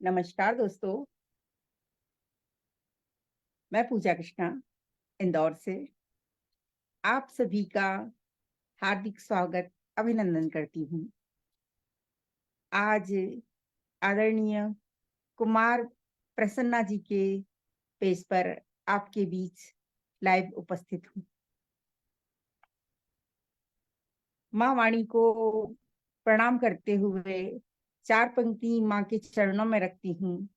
नमस्कार दोस्तों, मैं पूजा कृष्णा इंदौर से आप सभी का हार्दिक स्वागत, अभिनंदन करती हूँ। आज आदरणीय कुमार प्रसन्ना जी के पेज पर आपके बीच लाइव उपस्थित हूँ। माँ वाणी को प्रणाम करते हुए 4 पंक्ति माँ के चरणों में रखती हूँ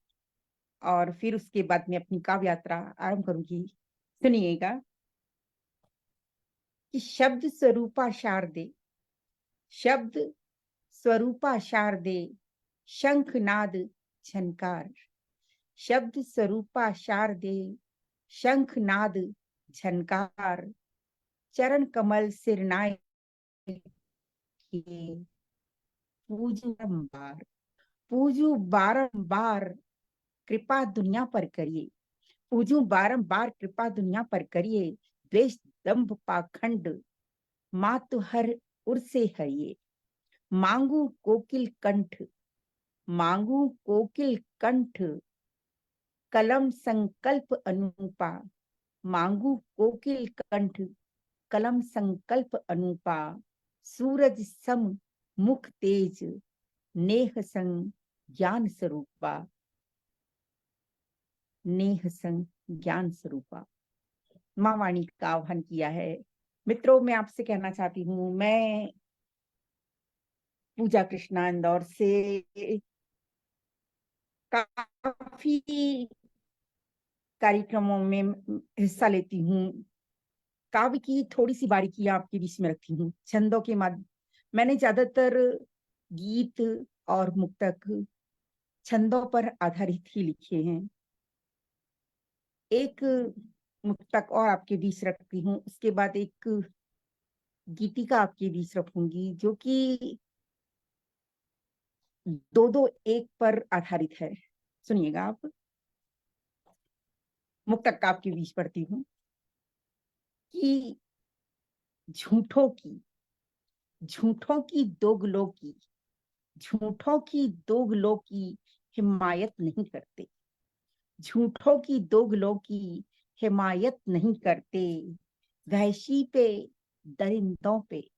और फिर उसके बाद मैं अपनी काव्य यात्रा आरंभ करूँगी। सुनिएगा कि शब्द स्वरूपा शारदे, शब्द स्वरूपा शारदे, शंखनाद झनकार। शब्द स्वरूपा शारदे, शंखनाद झनकार। चरण कमल सिरनाए किए, पूजू बारंबार, पूजू बारंबार, कृपा दुनिया पर करिए। पूजू बारंबार, कृपा दुनिया पर करिए। द्वेष दंभ पाखंड मातु हर उर से हरिए। मांगू कोकिल कंठ, मांगू कोकिल कंठ, कलम संकल्प अनूपा। मांगू कोकिल कंठ, कलम संकल्प अनूपा। सूरज सम मुख तेज, नेह संग ज्ञान स्वरूपा। नेह संग ज्ञान स्वरूपा। माँ वाणी का आह्वान किया है। मित्रों, मैं आपसे कहना चाहती हूँ, मैं पूजा कृष्णा इंदौर से काफी कार्यक्रमों में हिस्सा लेती हूँ। काव्य की थोड़ी सी बारीकियां आपके बीच में रखी हूँ। छंदों के माध्यम मैंने ज्यादातर गीत और मुक्तक छंदों पर आधारित ही लिखे हैं। एक मुक्तक और आपके बीच रखती हूँ, उसके बाद एक गीतिका आपके बीच रखूंगी जो कि दो दो एक पर आधारित है। सुनिएगा आप। मुक्तक का आपके बीच पढ़ती हूँ कि झूठों की, झूठों की दोगलों की, झूठों की दोगलों की हिमायत नहीं करते। झूठों की दोगलों की हिमायत नहीं करते। वहशी पे दरिंदों पे,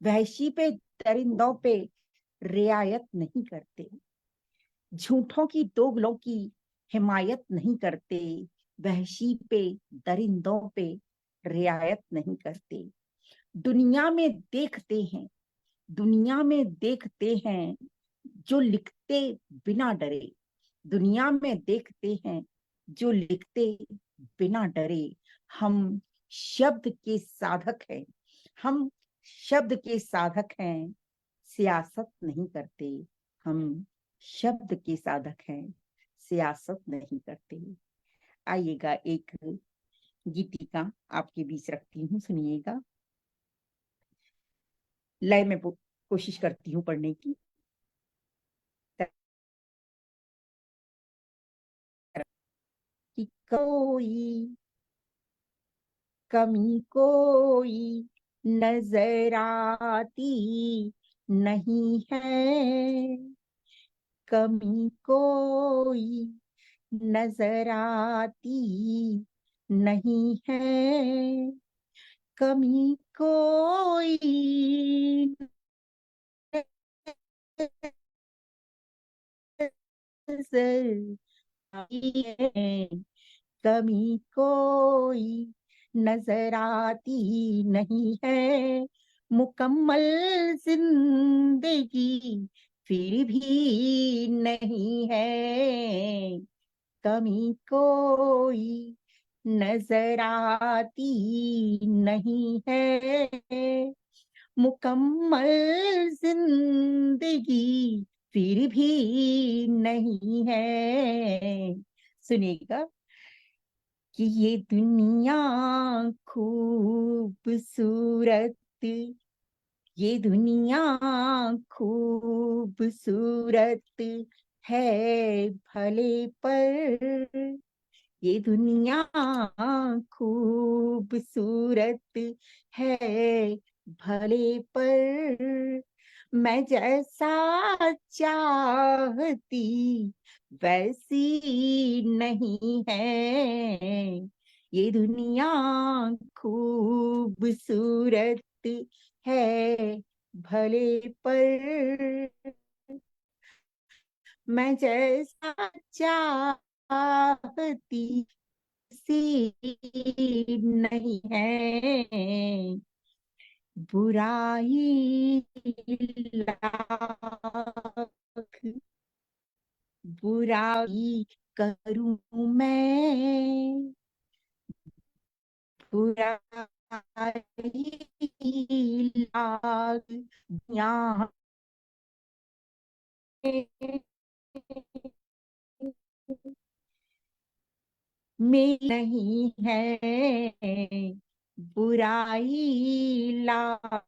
वहशी पे दरिंदों पे रियायत नहीं करते। झूठों की दोगलों की हिमायत नहीं करते। वहशी पे दरिंदों पे रियायत नहीं करते। दुनिया में देखते हैं, दुनिया में देखते हैं जो लिखते बिना डरे। दुनिया में देखते हैं जो लिखते बिना डरे। हम शब्द के साधक हैं, हम शब्द के साधक हैं, सियासत नहीं करते। हम शब्द के साधक हैं, सियासत नहीं करते। आइएगा, एक गीतिका आपके बीच रखती हूँ, सुनिएगा। लय में कोशिश करती हूँ पढ़ने की। कि कोई कमी कोई नजर आती नहीं है। कमी कोई नजर आती नहीं है। कमी कोई नजर आती है। कमी कोई नजर आती नहीं है। मुकम्मल जिंदगी फिर भी नहीं है। कमी कोई नजर आती नहीं है। मुकम्मल जिंदगी फिर भी नहीं है। सुनिएगा कि ये दुनिया खूबसूरत, ये दुनिया खूबसूरत है भले पर। ये दुनिया खूबसूरत है भले पर। मैं जैसा चाहती वैसी नहीं है ये दुनिया, खूबसूरत है भले पर मैं जैसा चाहती सी नहीं है बुराई लाख बुराई करूं मैं बुराई लाख यहाँ में नहीं है बुराई लाख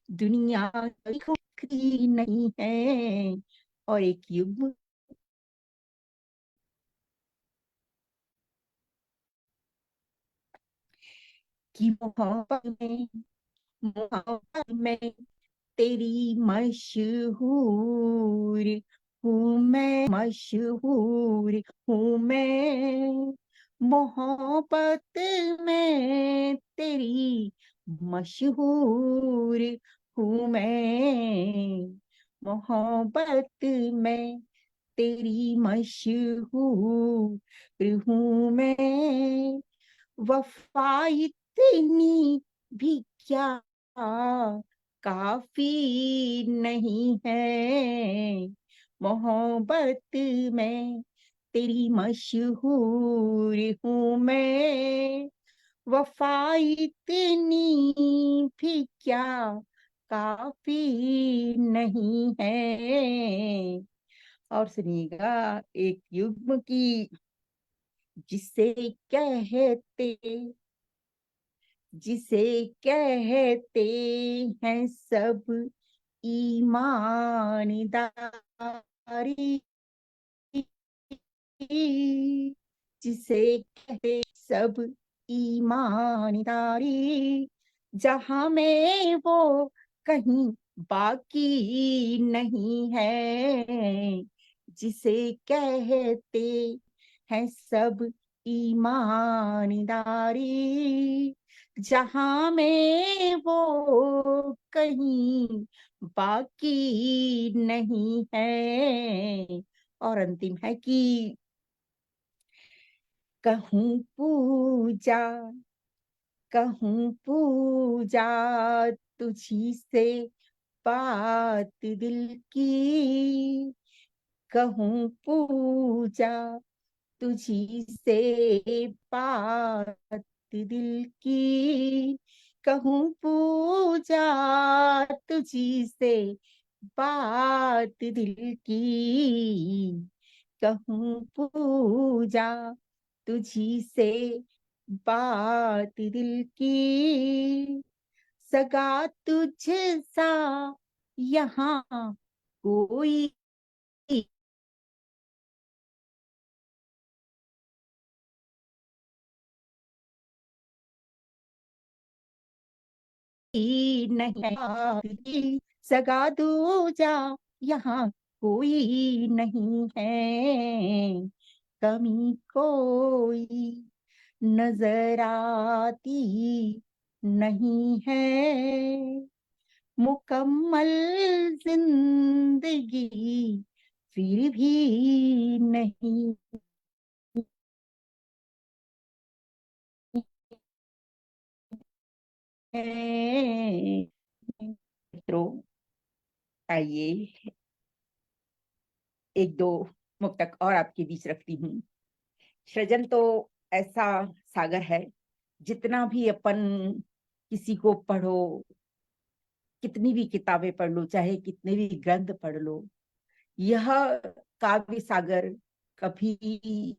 दुनिया की नहीं है। और एक युग की मोहब्बत में तेरी मशहूर हूँ मैं, मशहूर हूँ मैं मोहब्बत में तेरी मशहूर हूँ मैं मोहब्बत में तेरी मशहूर हूँ मैं वफा इतनी भी क्या काफी नहीं है मोहब्बत में तेरी मशहूर हूँ मैं वफा इतनी भी क्या काफी नहीं है। और सुनिएगा एक युग्म की जिसे कहते जिसे कहते हैं सब ईमानदारी जिसे कहते सब ईमानदारी जहां में वो कहीं बाकी नहीं है जिसे कहते हैं सब ईमानदारी जहां में वो कहीं बाकी नहीं है। और अंतिम है कि कहूँ पूजा कहूँ पूजा तुझी से बात दिल की कहूँ पूजा तुझी से बात दिल की कहूँ पूजा तुझी से बात दिल की कहूँ पूजा तुझी से बात दिल की सगा तुझसा यहाँ कोई नहीं है सगा दूजा यहाँ कोई नहीं है कमी कोई नजर आती नहीं है मुकम्मल जिंदगी फिर भी नहीं है। मित्रों आइए एक दो मुक्तक और आपके बीच रखती हूँ। सृजन तो ऐसा सागर है जितना भी अपन किसी को पढ़ो कितनी भी किताबें पढ़ लो चाहे कितने भी ग्रंथ पढ़ लो यह काव्य सागर कभी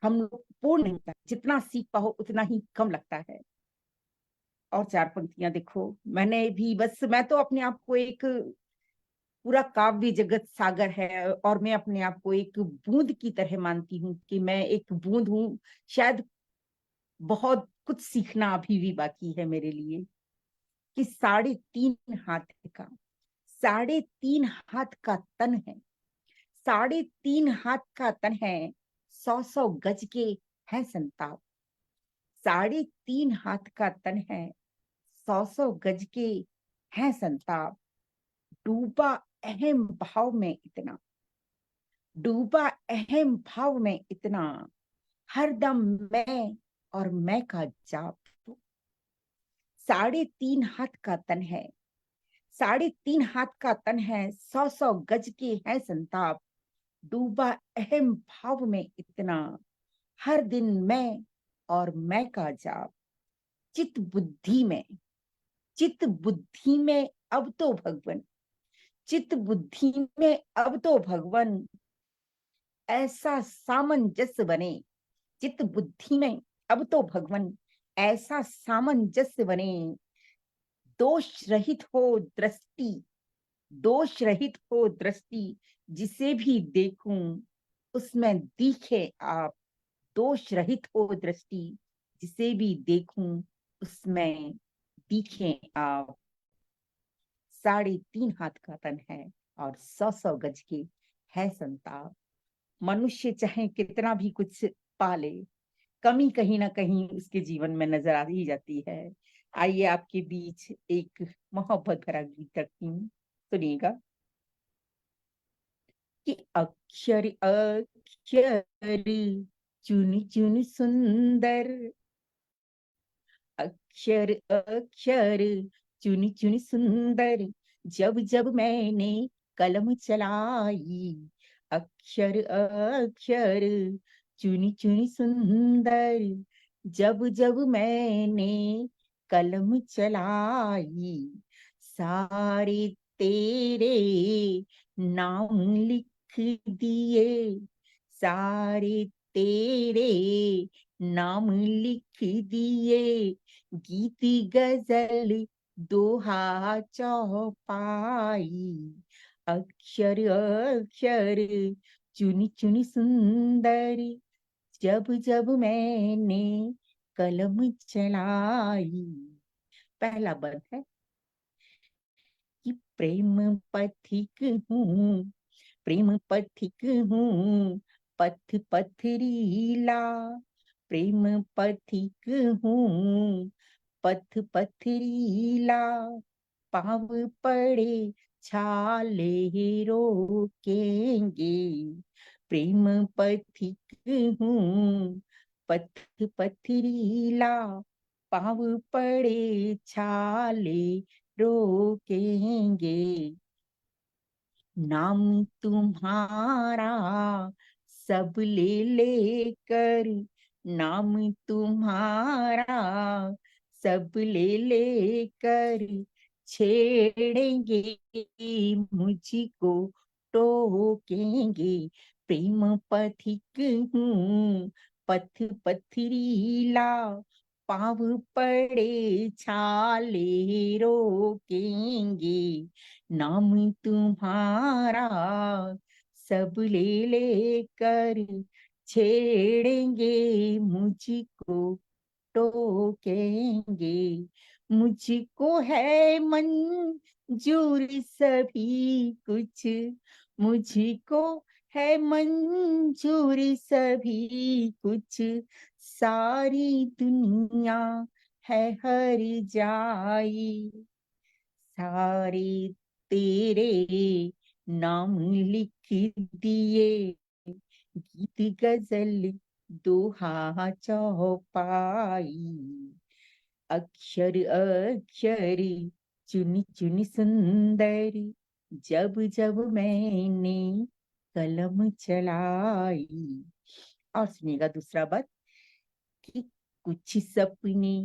हम लोग पूर्ण नहीं होता जितना सीख पाओ उतना ही कम लगता है। और चार पंक्तियां देखो मैंने भी बस मैं तो अपने आप को एक पूरा काव्य जगत सागर है और मैं अपने आप को एक बूंद की तरह मानती हूँ कि मैं एक बूंद हूँ। शायद बहुत कुछ सीखना अभी भी बाकी है मेरे लिए कि 3.5 हाथ का, 3.5 हाथ का तन है, 3.5 हाथ का तन है, 100 गज के है संताप। 3.5 हाथ का तन है, 100 गज के है संताप। डूबा अहम भाव में इतना, डूबा अहम भाव में इतना, हरदम मैं और मैं का जाप। 3.5 हाथ का तन है, 3.5 हाथ का तन है, 100 गज के है संताप। डूबा अहम भाव में इतना, हर दिन मैं और मैं का जाप। चित बुद्धि में, चित बुद्धि में अब तो भगवन, चित बुद्धि में अब तो भगवन ऐसा सामंजस्य बने। चित बुद्धि में अब तो भगवन ऐसा सामंजस्य बने। दोष रहित हो दृष्टि, दोष रहित हो दृष्टि, जिसे भी देखूं उसमें दिखे आप। दोष रहित हो दृष्टि, जिसे भी देखूं उसमें दिखे आप। 3.5 हाथ का तन है और 100 गज की है संताप। मनुष्य चाहे कितना भी कुछ पाले, कमी कहीं ना कहीं उसके जीवन में नजर आ ही जाती है। आइए आपके बीच एक मोहब्बत भरा गीत रखती हूँ, सुनिएगा। कि अक्षर अक्षर चुन चुन सुंदर, अक्षर अक्षर चुन चुन सुंदर, जब जब मैंने कलम चलाई। अक्षर अक्षर चुन चुन सुंदर, जब जब मैंने कलम चलाई। सारे तेरे नाम लिख दिए, सारे तेरे नाम लिख दिए। गीत गजल दोहा चौपाई। अक्षर अक्षर चुनी चुनी सुंदर, जब जब मैंने कलम चलाई। पहला बंद है कि प्रेम पथिक हूँ, प्रेम पथिक हूँ, पथ पथरीला। प्रेम पथिक हूँ, पथ पथरीला। पाँव पड़े छाले रोकेंगे। प्रेम पथिक हूँ, पथ पथरीला। पाँव पड़े छाले रोकेंगे। नाम तुम्हारा सब ले लेकर, नाम तुम्हारा सब ले लेकर, छेड़ेंगे मुझको टोकेंगे। प्रेम पथिक हूँ, पथ पथरीला। पाँव पड़े छाले रोकेंगे। नाम तुम्हारा सब ले लेकर, छेड़ेंगे मुझको टोकेंगे। मुझको है मंजूर सभी कुछ, मुझको है मंजूर सभी कुछ। सारी दुनिया है हर जाई, सारे तेरे नाम लिख दिए। गीत गजल दोहा चौपाई। अक्षर अक्षर चुनी चुनी सुंदर, जब जब मैंने कलम चलाई। और सुनिएगा दूसरा बात कि कुछ सपने,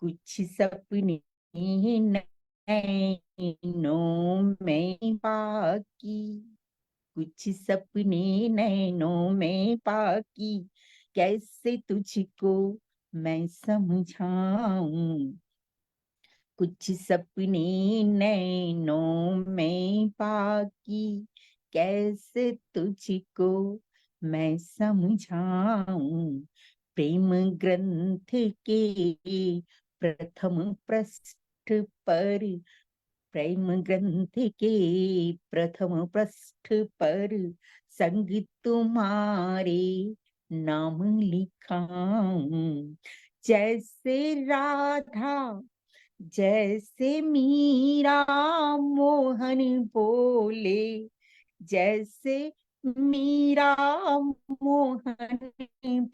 कुछ सपने नैनों में बाकी, कुछ सपने नैनों में बाकी। कैसे तुझको मैं समझाऊं, कुछ सपने नैनों में बाकी, कैसे तुझको मैं समझाऊं। प्रेम ग्रंथ के प्रथम पृष्ठ पर, प्रेम ग्रंथ के प्रथम पृष्ठ पर संग तुम्हारे नाम लिखाऊं। जैसे राधा, जैसे मीरा मोहन बोले, जैसे मीरा मोहन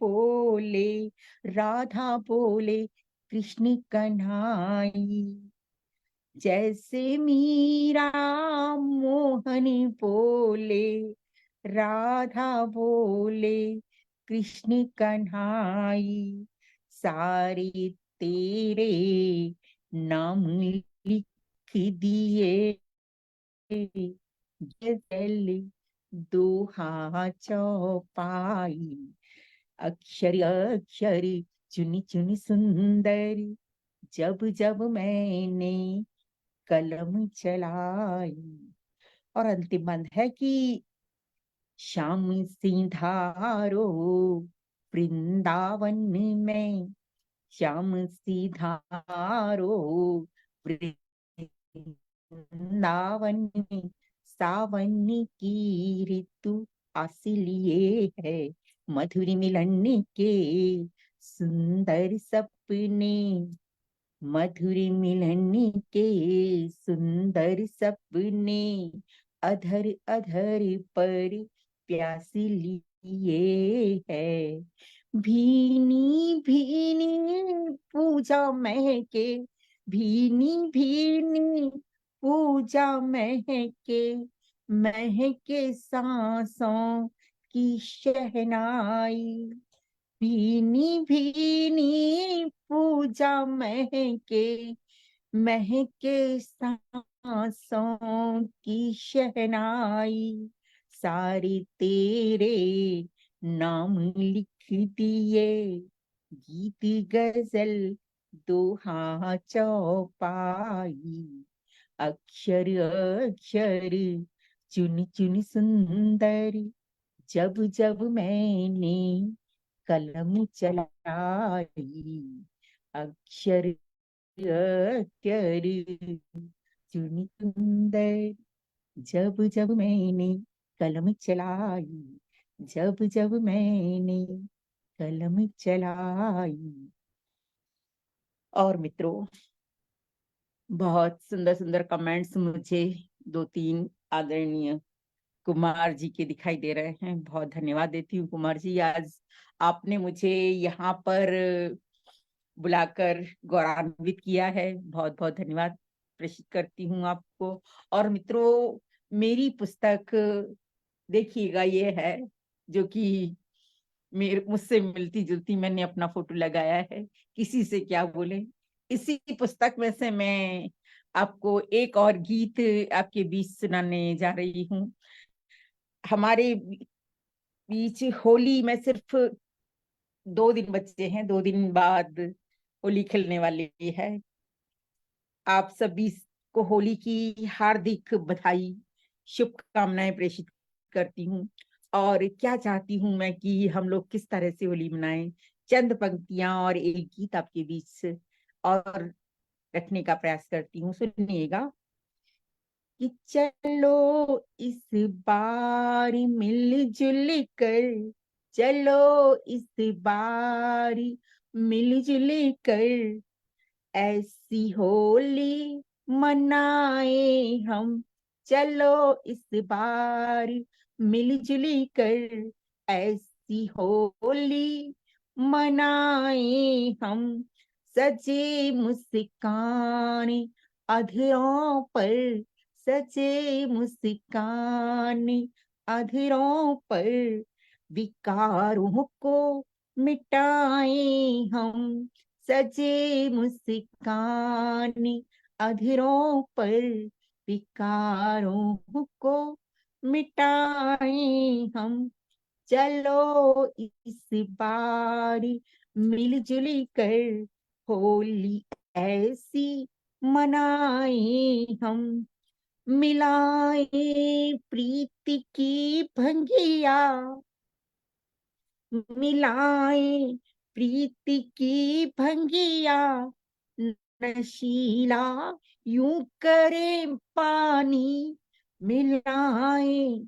बोले, राधा बोले कृष्ण कन्हाई। जैसे मीरा मोहन बोले, राधा बोले कृष्ण कन्हाई। सारे तेरे नाम लिख दिए, गजल दोहा चौपाई। अक्षर अक्षर चुनी चुनी सुंदर, जब जब मैंने कलम चलाई। और अंतिम बंद है कि श्याम सिंधारो वृंदावन में, श्याम सिंधारो वृंदावन में, सावन की ऋतु आसिलिए है, मधुर मिलन के सुंदर सपने, मधुर मिलन के सुंदर सपने, अधर अधर पर प्यासी लिए है। भीनी भीनी पूजा महके, भीनी भीनी पूजा महके, महके सांसों की शहनाई। भीनी भीनी पूजा महके, महके सांसों की शहनाई। सारे तेरे नाम लिख दिए, गीत गजल दोहा चौपाई। अक्षर अक्षर चुन चुन सुंदर, जब जब मैंने कलम चलाई। अक्षर अक्षर चुनी सुंदर, जब जब मैंने कलम चलाई, जब जब मैंने कलम चलाई। और मित्रों, बहुत सुंदर सुंदर कमेंट्स मुझे दो तीन आदरणीय कुमार जी के दिखाई दे रहे हैं। बहुत धन्यवाद देती हूँ कुमार जी, आज आपने मुझे यहाँ पर बुलाकर गौरवान्वित किया है। बहुत बहुत धन्यवाद प्रेषित करती हूँ आपको। और मित्रों, मेरी पुस्तक देखिएगा, ये है जो कि मेरे मुझसे मिलती जुलती, मैंने अपना फोटो लगाया है, किसी से क्या बोले। इसी पुस्तक में से मैं आपको एक और गीत आपके बीच सुनाने जा रही हूँ। हमारे बीच होली में सिर्फ 2 दिन बचे हैं, 2 दिन बाद होली खेलने वाली है। आप सभी को होली की हार्दिक बधाई, शुभकामनाएं प्रेषित करती हूँ। और क्या चाहती हूँ मैं कि हम लोग किस तरह से होली मनाएं, चंद पंक्तियां और एक गीत आपके बीच और रखने का प्रयास करती हूँ। सुनिएगा कि चलो इस बार मिलजुल कर, चलो इस बार मिलजुल कर, ऐसी होली मनाए हम। चलो इस बार मिलजुली कर, ऐसी होली मनाए हम। सजे मुस्कान अधरों पर, सजे मुस्कान अधरों पर, विकारों को मिटाए हम। सजे मुस्कान अधरों पर, विकारों को मिटाए हम। चलो इस बार मिलजुल कर, होली ऐसी मनाए हम, मिलाए प्रीति की भंगिया, मिलाए प्रीति की भंगिया, नशीला यूं करे पानी, मिलाए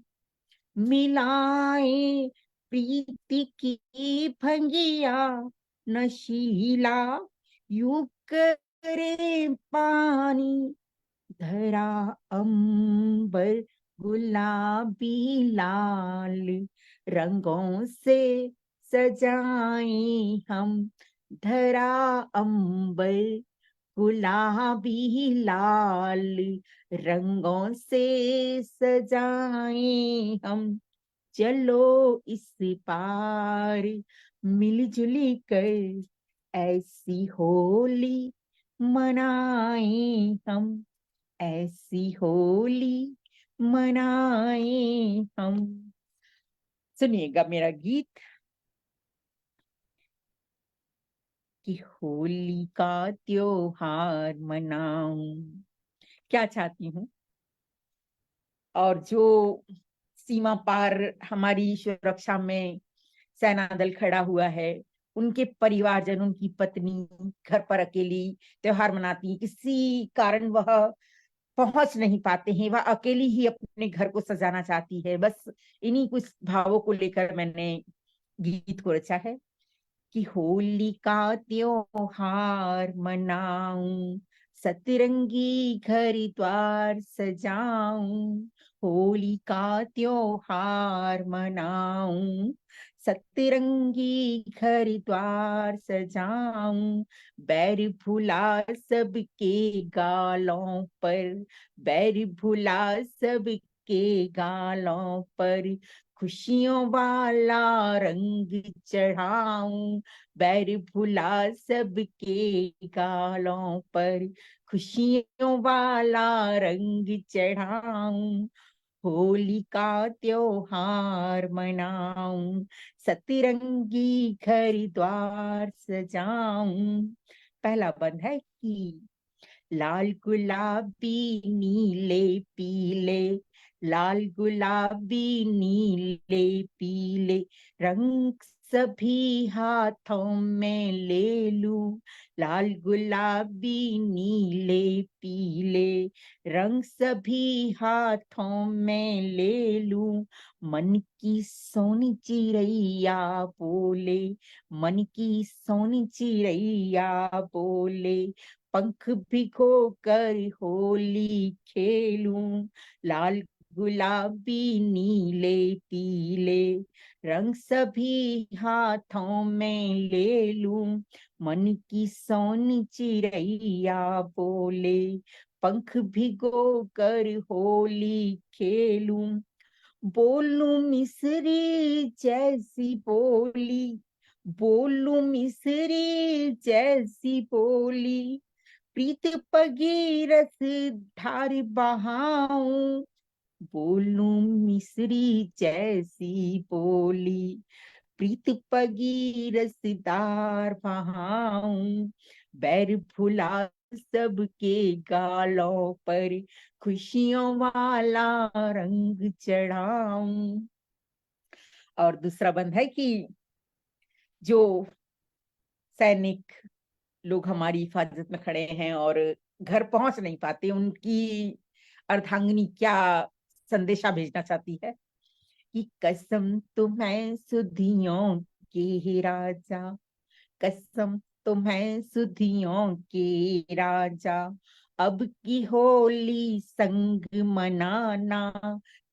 मिलाए प्रीति की भंगिया, नशीला यूं करे पानी, धरा अंबर गुलाबी लाल, रंगों से सजाए हम, धरा अंबर गुलाबी लाल, रंगों से सजाए हम, चलो इस पार मिलजुली कर ऐसी होली मनाए हम, ऐसी होली मनाए हम। सुनिएगा मेरा गीत कि होली का त्योहार मनाऊं, क्या चाहती हूँ। और जो सीमा पार हमारी सुरक्षा में सेना दल खड़ा हुआ है, उनके परिवारजन, उनकी पत्नी घर पर अकेली त्योहार मनाती है, किसी कारण वह पहुंच नहीं पाते हैं, वह अकेली ही अपने घर को सजाना चाहती है। बस इन्हीं कुछ भावों को लेकर मैंने गीत को रचा है कि होली का त्योहार मनाऊं, सतरंगी घर द्वार सजाऊं, होली का त्योहार मनाऊं, सतरंगी घर द्वार सजाऊं, बैर भुला सबके गालों पर, बैर भुला सबके गालों पर, खुशियों वाला रंग चढ़ाऊं, बैर भुला सबके गालों पर, खुशियों वाला रंग चढ़ाऊं, होली का त्योहार मनाऊं, सतरंगी घर द्वार सजाऊं। पहला बंद है कि लाल गुलाबी नीले पीले, लाल गुलाबी नीले पीले, रंग सभी हाथों में ले लूं, लाल गुलाबी नीले पीले, रंग सभी हाथों में ले लूं, मन की सोनी चिड़ैया बोले, मन की सोनी चिड़ैया बोले, पंख भिगो कर होली खेलूं, लाल गुलाबी नीले पीले, रंग सभी हाथों में ले लूं, मन की सोनी चिड़ैया बोले, पंख भिगो कर होली खेलूं, बोलूं मिसरी जैसी बोली, बोलूं मिसरी जैसी बोली, प्रीत भगीरथ धार बहाऊं, बोलूं मिसरी जैसी बोली, प्रीत भगीरथ धार बहाऊं, बैर भुला सबके गालों पर, खुशियों वाला रंग चढ़ाऊं। और दूसरा बंद है कि जो सैनिक लोग हमारी हिफाजत में खड़े हैं और घर पहुंच नहीं पाते, उनकी अर्धांगिनी क्या संदेशा भेजना चाहती है कि कसम तुम्हें सुधियों के राजा, कसम तुम्हें सुधियों के राजा, अब की होली संग मनाना,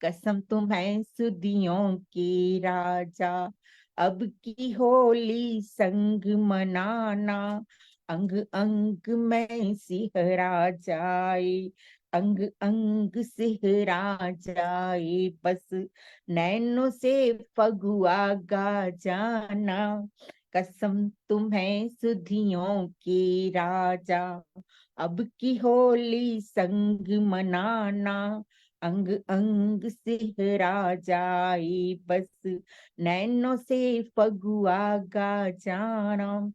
कसम तुम्हें सुधियों के राजा, अब की होली संग मनाना, अंग अंग में सिहरा जाए, अंग अंग सिहरा जाए, बस नैनों से फगुआ गा जाना, कसम तुम्हें सुधियों के राजा, अब की होली संग मनाना, अंग अंग सिहरा जाए, बस नैनों से फगुआ गा जाना।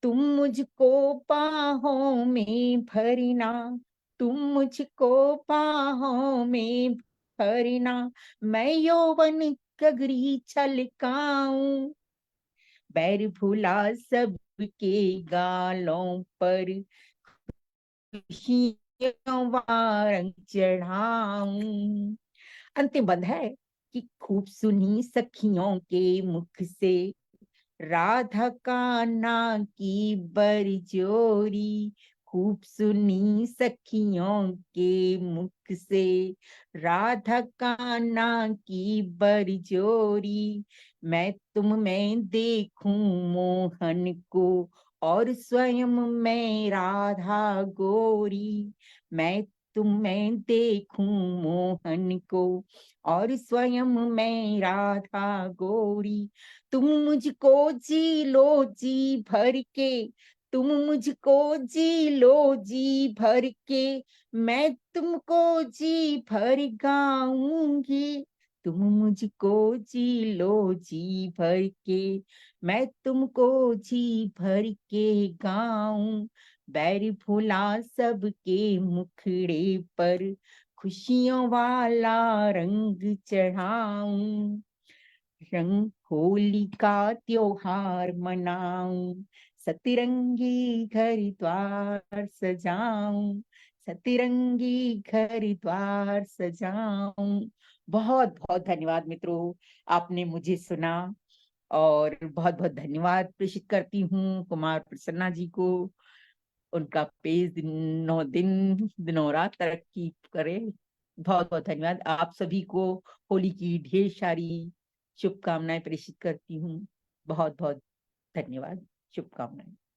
तुम मुझको बाहों में भरना, तुम मुझको बाहों में भरना, मैं यौवन गगरी छलकाऊं, बैर भुला सबके गालों पर खुशियों वारंग चढ़ाऊं। अंतिम बंद है कि खूब सुनी सखियों के मुख से राधा कान्हा की बरजोरी, खूब सुनी सखियों के मुख से राधा कान्हा की बरजोरी, मैं तुम में देखूं मोहन को और स्वयं मैं राधा गोरी, मैं तुम में देखूं मोहन को और स्वयं मैं राधा गोरी, तुम मुझको जी लो जी भर के, तुम मुझको जी लो जी भर के, मैं तुमको जी भर गाऊंगी, तुम मुझको जी लो जी भर के, मैं तुमको जी भर के गाऊं, बैर फूला सबके मुखड़े पर खुशियों वाला रंग चढ़ाऊं, रंग होली का त्योहार मनाऊं, सतरंगी घर द्वार सजाऊं, सतरंगी घर द्वार सजाऊं। बहुत बहुत धन्यवाद मित्रों, आपने मुझे सुना, और बहुत बहुत धन्यवाद प्रेषित करती हूँ कुमार प्रसन्ना जी को। उनका पेज दिनों रात तरक्की करे। बहुत बहुत धन्यवाद आप सभी को, होली की ढेर सारी शुभकामनाएं प्रेषित करती हूँ। बहुत बहुत धन्यवाद, शुभकामनाएं।